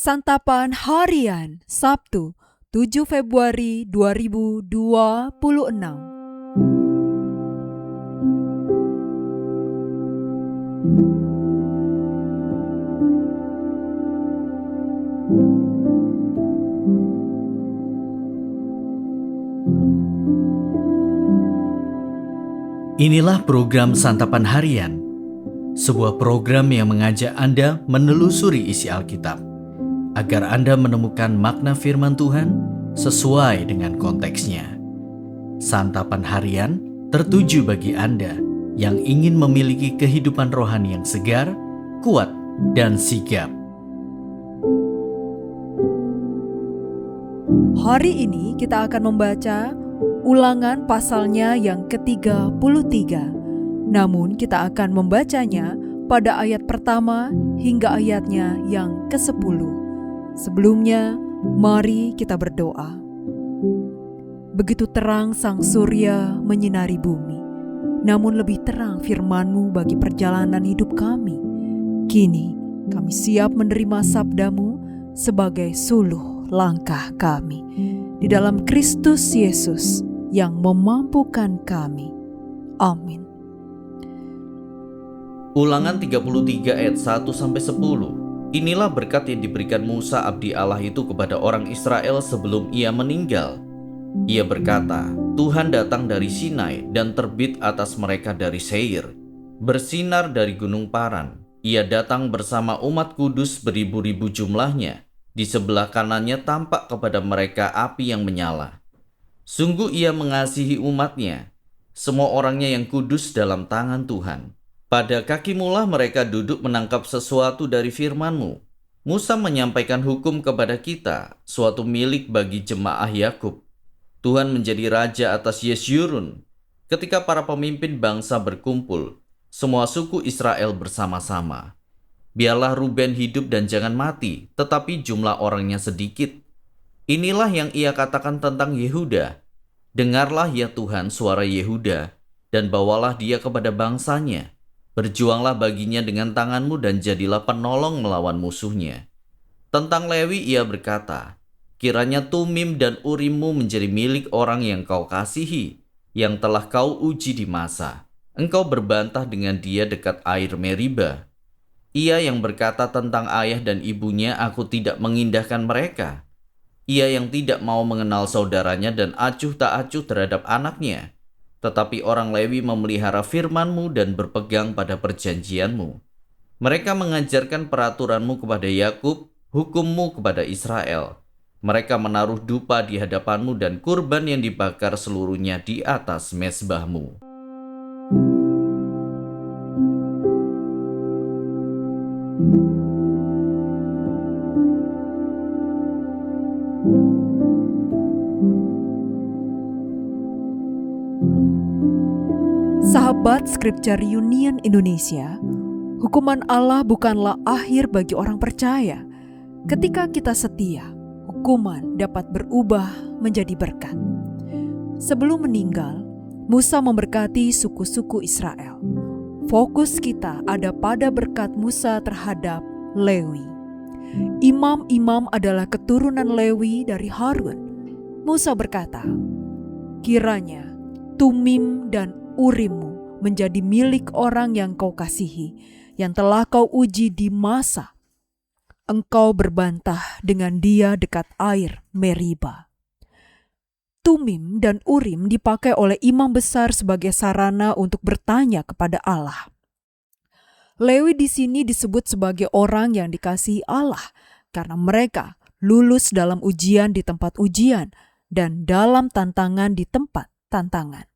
Santapan Harian Sabtu 7 Februari 2026. Inilah program Santapan Harian, sebuah program yang mengajak Anda menelusuri isi Alkitab, agar Anda menemukan makna firman Tuhan sesuai dengan konteksnya. Santapan Harian tertuju bagi Anda yang ingin memiliki kehidupan rohani yang segar, kuat, dan sigap. Hari ini kita akan membaca Ulangan pasalnya yang ke-33. Namun kita akan membacanya pada ayat pertama hingga ayatnya yang ke-10. Sebelumnya, mari kita berdoa. Begitu terang sang surya menyinari bumi, namun lebih terang firman-Mu bagi perjalanan hidup kami. Kini kami siap menerima sabda-Mu sebagai suluh langkah kami. Di dalam Kristus Yesus yang memampukan kami. Amin. Ulangan 33 ayat 1-10. Inilah berkat yang diberikan Musa abdi Allah itu kepada orang Israel sebelum ia meninggal. Ia berkata, Tuhan datang dari Sinai dan terbit atas mereka dari Seir, bersinar dari gunung Paran. Ia datang bersama umat kudus beribu-ribu jumlahnya. Di sebelah kanannya tampak kepada mereka api yang menyala. Sungguh ia mengasihi umatnya, semua orangnya yang kudus dalam tangan Tuhan. Pada kakimu lah mereka duduk menangkap sesuatu dari firman-Mu. Musa menyampaikan hukum kepada kita, suatu milik bagi jemaah Yakub. Tuhan menjadi raja atas Yesyurun. Ketika para pemimpin bangsa berkumpul, semua suku Israel bersama-sama. Biarlah Ruben hidup dan jangan mati, tetapi jumlah orangnya sedikit. Inilah yang ia katakan tentang Yehuda. Dengarlah ya Tuhan suara Yehuda, dan bawalah dia kepada bangsanya. Berjuanglah baginya dengan tangan-Mu dan jadilah penolong melawan musuhnya. Tentang Lewi ia berkata, kiranya Tumim dan Urim-Mu menjadi milik orang yang Kau kasihi, yang telah Kau uji di masa. Engkau berbantah dengan dia dekat air Meriba. Ia yang berkata tentang ayah dan ibunya, aku tidak mengindahkan mereka. Ia yang tidak mau mengenal saudaranya dan acuh tak acuh terhadap anaknya. Tetapi orang Lewi memelihara firman-Mu dan berpegang pada perjanjian-Mu. Mereka mengajarkan peraturan-Mu kepada Yakub, hukum-Mu kepada Israel. Mereka menaruh dupa di hadapan-Mu dan kurban yang dibakar seluruhnya di atas mezbah-Mu. Sahabat Scripture Union Indonesia, hukuman Allah bukanlah akhir bagi orang percaya. Ketika kita setia, hukuman dapat berubah menjadi berkat. Sebelum meninggal, Musa memberkati suku-suku Israel. Fokus kita ada pada berkat Musa terhadap Lewi. Imam-imam adalah keturunan Lewi dari Harun. Musa berkata, kiranya Tumim dan Urim-Mu menjadi milik orang yang Kau kasihi, yang telah Kau uji di masa. Engkau berbantah dengan dia dekat air Meriba. Tumim dan Urim dipakai oleh imam besar sebagai sarana untuk bertanya kepada Allah. Lewi di sini disebut sebagai orang yang dikasihi Allah karena mereka lulus dalam ujian di tempat ujian dan dalam tantangan di tempat tantangan.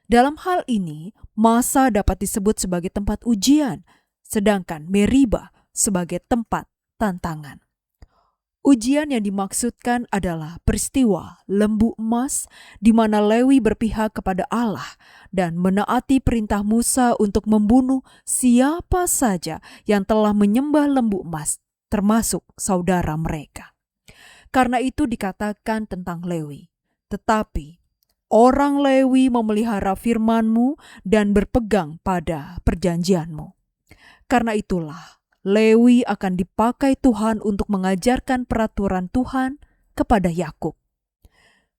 Dalam hal ini, masa dapat disebut sebagai tempat ujian, sedangkan Meriba sebagai tempat tantangan. Ujian yang dimaksudkan adalah peristiwa lembu emas di mana Lewi berpihak kepada Allah dan menaati perintah Musa untuk membunuh siapa saja yang telah menyembah lembu emas, termasuk saudara mereka. Karena itu dikatakan tentang Lewi, tetapi orang Lewi memelihara firman-Mu dan berpegang pada perjanjian-Mu. Karena itulah Lewi akan dipakai Tuhan untuk mengajarkan peraturan Tuhan kepada Yakub.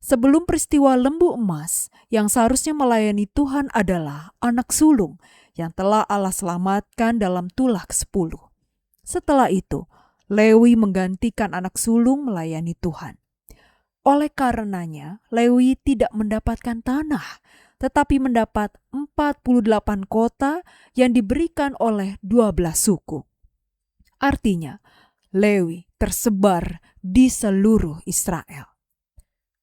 Sebelum peristiwa lembu emas, yang seharusnya melayani Tuhan adalah anak sulung yang telah Allah selamatkan dalam Tulah ke-10. Setelah itu, Lewi menggantikan anak sulung melayani Tuhan. Oleh karenanya, Lewi tidak mendapatkan tanah, tetapi mendapat 48 kota yang diberikan oleh 12 suku. Artinya, Lewi tersebar di seluruh Israel.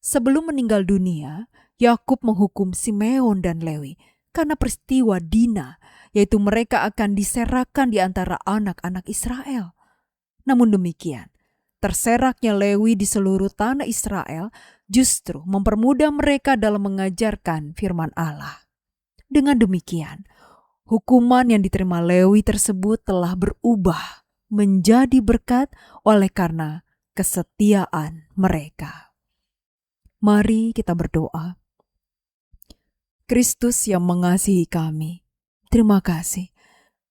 Sebelum meninggal dunia, Yakub menghukum Simeon dan Lewi karena peristiwa Dina, yaitu mereka akan diserahkan di antara anak-anak Israel. Namun demikian, terseraknya Lewi di seluruh tanah Israel justru mempermudah mereka dalam mengajarkan firman Allah. Dengan demikian, hukuman yang diterima Lewi tersebut telah berubah menjadi berkat oleh karena kesetiaan mereka. Mari kita berdoa. Kristus yang mengasihi kami, terima kasih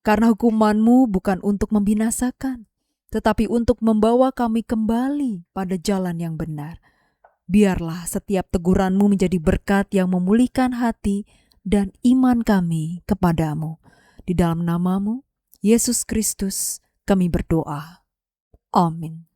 karena hukuman-Mu bukan untuk membinasakan, tetapi untuk membawa kami kembali pada jalan yang benar. Biarlah setiap teguran-Mu menjadi berkat yang memulihkan hati dan iman kami kepadamu. Di dalam nama-Mu, Yesus Kristus, kami berdoa. Amin.